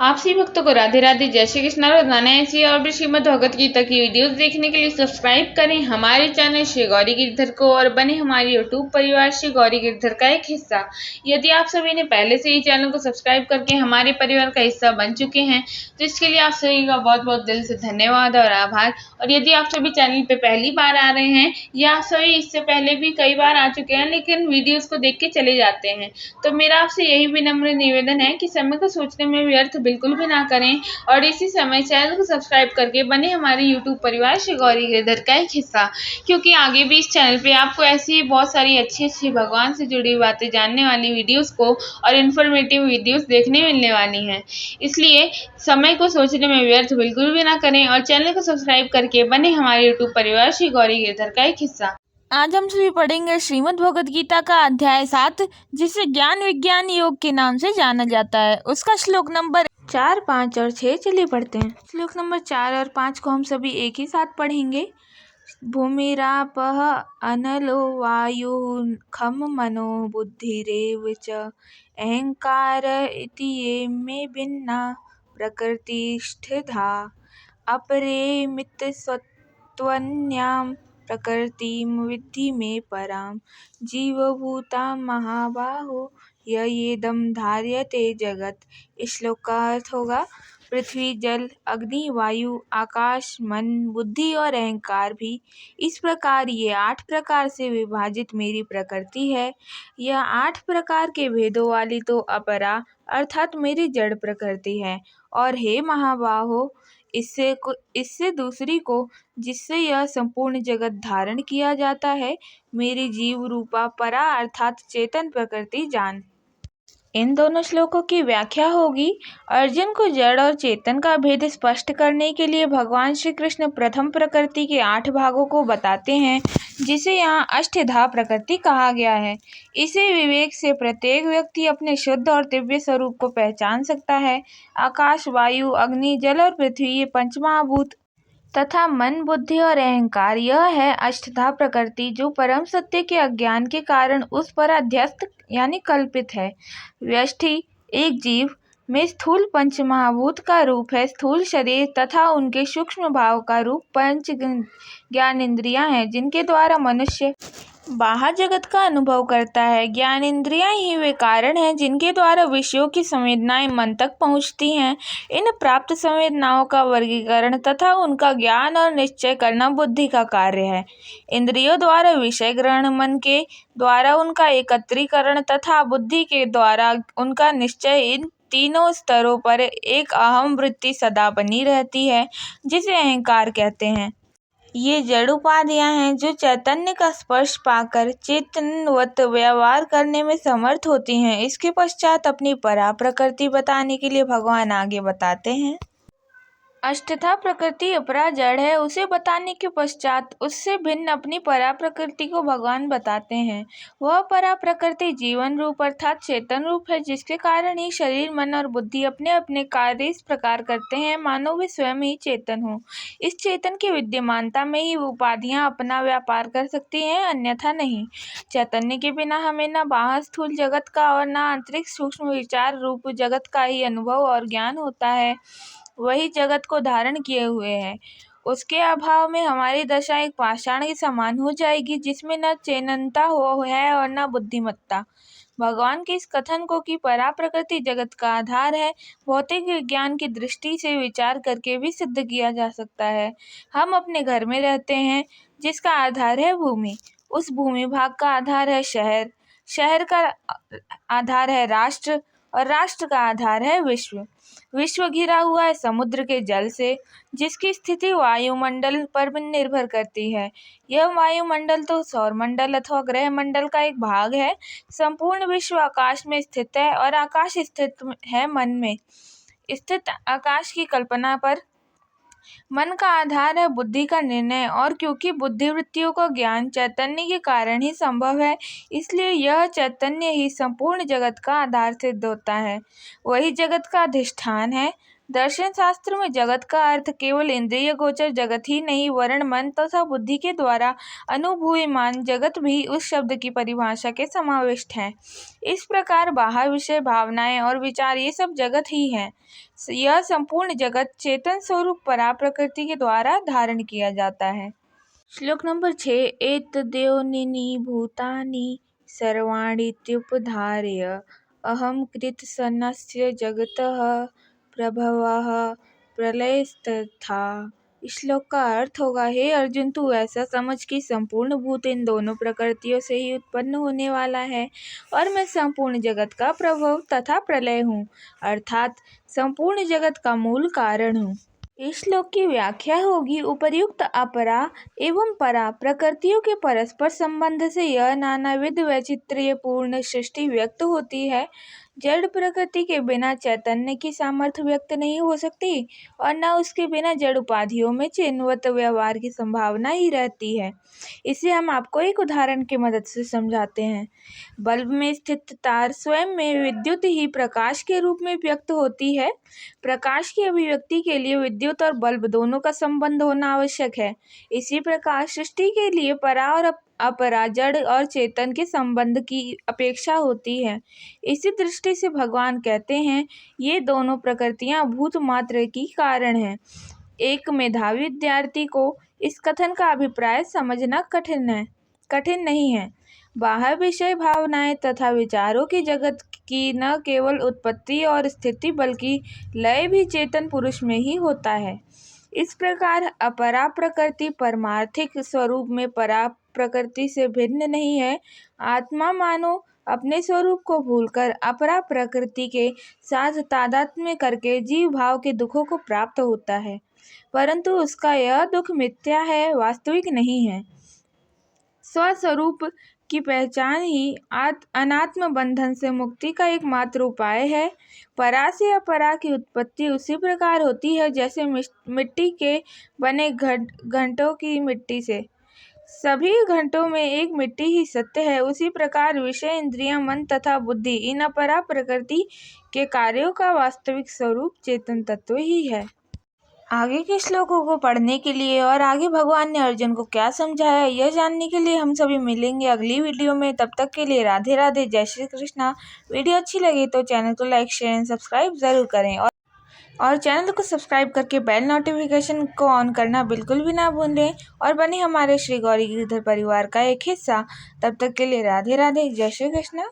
आप सभी भक्तों को राधे राधे, जय श्री कृष्ण। रोजाना ऐसी और भी श्रीमद् भगवत गीता की वीडियोस देखने के लिए सब्सक्राइब करें हमारे चैनल श्री गौरी गिरधर को और बने हमारे यूट्यूब परिवार श्री गौरी गिरधर का एक हिस्सा। यदि आप सभी ने पहले से ही चैनल को सब्सक्राइब करके हमारे परिवार का हिस्सा बन चुके हैं तो इसके लिए आप सभी का बहुत बहुत दिल से धन्यवाद और आभार। और यदि आप सभी चैनल पे पहली बार आ रहे हैं या आप सभी इससे पहले भी कई बार आ चुके हैं लेकिन वीडियोस को देख के चले जाते हैं, तो मेरा आपसे यही विनम्र निवेदन है कि समय को सोचने में व्यर्थ बिल्कुल भी ना करें और इसी समय चैनल को सब्सक्राइब करके बने हमारे यूट्यूब परिवार श्री गौरी गिरधर का एक हिस्सा, क्योंकि आगे भी इस चैनल पे आपको ऐसी ही बहुत सारी अच्छी अच्छी भगवान से जुड़ी बातें जानने वाली वीडियोस को और इन्फॉर्मेटिव वीडियोस देखने मिलने वाली हैं। इसलिए समय को सोचने में व्यर्थ बिल्कुल भी ना करें और चैनल को सब्सक्राइब करके बने हमारे यूट्यूब परिवार श्री गौरी गिरधर का एक हिस्सा। आज हम सभी पढ़ेंगे श्रीमद् भगवद गीता का अध्याय 7, जिसे ज्ञान विज्ञान योग के नाम से जाना जाता है। उसका श्लोक नंबर 4, 5 और 6 चलिए पढ़ते हैं। श्लोक नंबर 4 और 5 को हम सभी एक ही साथ पढ़ेंगे। भूमिरापः अनलो वायुः खम मनो बुद्धिरेव च अहंकार इति ये मे भिन्ना प्रकृतिष्ठिता अपरेमित सत्त्वन्यां प्रकृतिं विद्धि मे परां जीवभूतां महाबाहो येदं धार्यते जगत। इस श्लोक का अर्थ होगा, पृथ्वी, जल, अग्नि, वायु, आकाश, मन, बुद्धि और अहंकार भी, इस प्रकार ये 8 प्रकार से विभाजित मेरी प्रकृति है। यह 8 प्रकार के भेदों वाली तो अपरा अर्थात मेरी जड़ प्रकृति है। और हे महाबाहो, इससे दूसरी को, जिससे यह संपूर्ण जगत धारण किया जाता है, मेरी जीव रूपा परा अर्थात चेतन प्रकृति जान। इन दोनों श्लोकों की व्याख्या होगी। अर्जुन को जड़ और चेतन का भेद स्पष्ट करने के लिए भगवान श्री कृष्ण प्रथम प्रकृति के 8 भागों को बताते हैं, जिसे यहाँ अष्टधा प्रकृति कहा गया है। इसे विवेक से प्रत्येक व्यक्ति अपने शुद्ध और दिव्य स्वरूप को पहचान सकता है। आकाश, वायु, अग्नि, जल और पृथ्वी, ये पंचमहाभूत तथा मन, बुद्धि और अहंकार, यह है अष्टधा प्रकृति, जो परम सत्य के अज्ञान के कारण उस पर अध्यस्त यानी कल्पित है। व्यष्टि एक जीव में स्थूल पंच महाभूत का रूप है। स्थूल शरीर तथा उनके सूक्ष्म भाव का रूप पंच ज्ञान इंद्रियां हैं, जिनके द्वारा मनुष्य बाहर जगत का अनुभव करता है। ज्ञान इंद्रियां ही वे कारण हैं जिनके द्वारा विषयों की संवेदनाएं मन तक पहुंचती हैं। इन प्राप्त संवेदनाओं का वर्गीकरण तथा उनका ज्ञान और निश्चय करना बुद्धि का कार्य है। इंद्रियों द्वारा विषय ग्रहण, मन के द्वारा उनका एकत्रीकरण तथा बुद्धि के द्वारा उनका निश्चय, इन तीनों स्तरों पर एक अहम वृत्ति सदा बनी रहती है, जिसे अहंकार कहते हैं। ये जड़ उपाधियां हैं जो चैतन्य का स्पर्श पाकर चेतनवत व्यवहार करने में समर्थ होती हैं। इसके पश्चात अपनी परा प्रकृति बताने के लिए भगवान आगे बताते हैं। अष्टधा प्रकृति अपरा जड़ है, उसे बताने के पश्चात उससे भिन्न अपनी परा प्रकृति को भगवान बताते हैं। वह परा प्रकृति जीवन रूप अर्थात चेतन रूप है, जिसके कारण ही शरीर, मन और बुद्धि अपने अपने कार्य इस प्रकार करते हैं मानो वे स्वयं ही चेतन हो। इस चेतन की विद्यमानता में ही उपाधियां अपना व्यापार कर सकती हैं, अन्यथा नहीं। चैतन्य के बिना हमें न बाहर स्थूल जगत का और न आंतरिक सूक्ष्म विचार रूप जगत का ही अनुभव और ज्ञान होता है। वही जगत को धारण किए हुए है। उसके अभाव में हमारी दशा एक पाषाण के समान हो जाएगी, जिसमें न चेतनता हो है और न बुद्धिमत्ता। भगवान के इस कथन को कि परा प्रकृति जगत का आधार है, भौतिक विज्ञान की दृष्टि से विचार करके भी सिद्ध किया जा सकता है। हम अपने घर में रहते हैं, जिसका आधार है भूमि। उस भूमि भाग का आधार है शहर, शहर का आधार है राष्ट्र और राष्ट्र का आधार है विश्व। विश्व घिरा हुआ है समुद्र के जल से, जिसकी स्थिति वायुमंडल पर भी निर्भर करती है। यह वायुमंडल तो सौरमंडल अथवा ग्रह मंडल का एक भाग है। संपूर्ण विश्व आकाश में स्थित है और आकाश स्थित है मन में। स्थित आकाश की कल्पना पर मन का आधार है बुद्धि का निर्णय, और क्योंकि बुद्धिवृत्तियों का ज्ञान चैतन्य के कारण ही संभव है, इसलिए यह चैतन्य ही संपूर्ण जगत का आधार सिद्ध होता है। वही जगत का अधिष्ठान है। दर्शन शास्त्र में जगत का अर्थ केवल इंद्रिय गोचर जगत ही नहीं वरन मन तथा बुद्धि के द्वारा अनुभूयमान जगत भी उस शब्द की परिभाषा के समाविष्ट है। इस प्रकार बाह्य विषय, भावनाएं और विचार ये सब जगत ही हैं। यह संपूर्ण जगत चेतन स्वरूप परा प्रकृति के द्वारा धारण किया जाता है। श्लोक नंबर 6। एतद्योनिनि भूतानि सर्वाणीत्युपधार्य अहं कृतसन्नस्य जगतः प्रभवः प्रलयस्तथा। इस श्लोक का अर्थ होगा, हे अर्जुन, तू ऐसा समझ कि संपूर्ण भूत इन दोनों प्रकृतियों से ही उत्पन्न होने वाला है और मैं संपूर्ण जगत का प्रभव तथा प्रलय हूँ, अर्थात संपूर्ण जगत का मूल कारण हूँ। इस श्लोक की व्याख्या होगी, उपर्युक्त अपरा एवं परा प्रकृतियों के परस्पर संबंध से यह नानाविध वैचित्र्यपूर्ण सृष्टि व्यक्त होती है। जड़ प्रकृति के बिना चैतन्य की सामर्थ्य व्यक्त नहीं हो सकती और न उसके बिना जड़ उपाधियों में चिन्हवत व्यवहार की संभावना ही रहती है। इसे हम आपको एक उदाहरण की मदद से समझाते हैं। बल्ब में स्थित तार स्वयं में विद्युत ही प्रकाश के रूप में व्यक्त होती है। प्रकाश की अभिव्यक्ति के लिए विद्युत और बल्ब दोनों का संबंध होना आवश्यक है। इसी प्रकार सृष्टि के लिए परा और अपरा, जड़ और चेतन के संबंध की अपेक्षा होती है। इसी दृष्टि से भगवान कहते हैं, ये दोनों प्रकृतियां भूत मात्र की कारण हैं। एक मेधावी विद्यार्थी को इस कथन का अभिप्राय समझना कठिन नहीं है। बाह्य विषय, भावनाएं तथा विचारों की जगत की न केवल उत्पत्ति और स्थिति बल्कि लय भी चेतन पुरुष में ही होता है। इस प्रकार अपरा प्रकृति परमार्थिक स्वरूप में परा प्रकृति से भिन्न नहीं है। आत्मा मानो अपने स्वरूप को भूलकर अपरा प्रकृति के साथ तादात्म्य करके जीव भाव के दुखों को प्राप्त होता है, परंतु उसका यह दुख मिथ्या है, वास्तविक नहीं है। स्वस्वरूप की पहचान ही अनात्म बंधन से मुक्ति का एकमात्र उपाय है। परा से अपरा की उत्पत्ति उसी प्रकार होती है जैसे मिट्टी के बने घंटों की मिट्टी से सभी घंटों में एक मिट्टी ही सत्य है, उसी प्रकार विषय, इंद्रियां, मन तथा बुद्धि इन अपरा प्रकृति के कार्यों का वास्तविक स्वरूप चेतन तत्व ही है। आगे के श्लोकों को पढ़ने के लिए और आगे भगवान ने अर्जुन को क्या समझाया, यह जानने के लिए हम सभी मिलेंगे अगली वीडियो में। तब तक के लिए राधे राधे, जय श्री कृष्णा। वीडियो अच्छी लगी तो चैनल को लाइक, शेयर एंड सब्सक्राइब जरूर करें और चैनल को सब्सक्राइब करके बेल नोटिफिकेशन को ऑन करना बिल्कुल भी ना भूलें और बने हमारे श्री गौरी गिरधर परिवार का एक हिस्सा। तब तक के लिए राधे राधे, जय श्री कृष्णा।